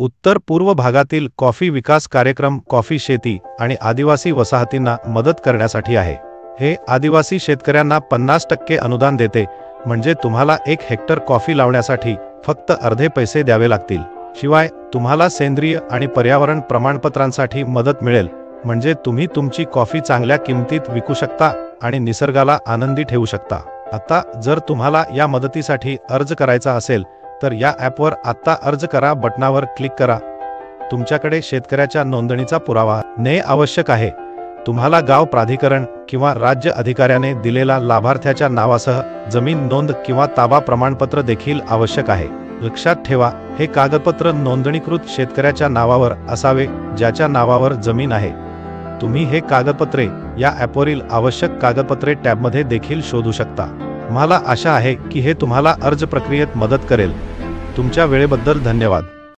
उत्तर पूर्व भागातील कॉफी विकास कार्यक्रम कॉफी शेती आणि आदिवासी वसाहतींना मदत करण्यासाठी आहे। हे आदिवासी शेतकऱ्यांना 50% अनुदान देते, म्हणजे तुम्हाला 1 हेक्टर कॉफी लावण्यासाठी फक्त अर्धे पैसे द्यावे लागतील। शिवाय तुम्हाला सेंद्रिय आणि पर्यावरण प्रमाणपत्रांसाठी मदत मिळेल, म्हणजे तुम्ही तुमची कॉफी चांगल्या किमतीत विकू शकता आणि निसर्गाला आनंदी ठेवू शकता। आता जर तुम्हाला या मदतीसाठी अर्ज करायचा असेल तर या ॲपवर आता अर्ज करा बटनावर क्लिक करा। तुमच्याकडे शेतकऱ्याच्या नोंदणीचा पुरावा ने आवश्यक आहे। तुम्हाला गाव प्राधिकरण किंवा राज्य अधिकाऱ्याने दिलेला लाभार्थ्याच्या नावासह जमीन नोंद किंवा ताबा प्रमाणपत्र देखील आवश्यक आहे। लक्षात ठेवा, हे कागदपत्र नोंदणीकृत शेतकऱ्याच्या नावावर असावे ज्याच्या नावावर जमीन आहे। तुम्ही हे कागदपत्रे या ॲपवरील आवश्यक कागदपत्रे टॅबमध्ये देखील शोधू शकता। मला आशा आहे की हे तुम्हाला अर्ज प्रक्रियेत मदत करेल। तुमच्या वेळेबद्दल धन्यवाद।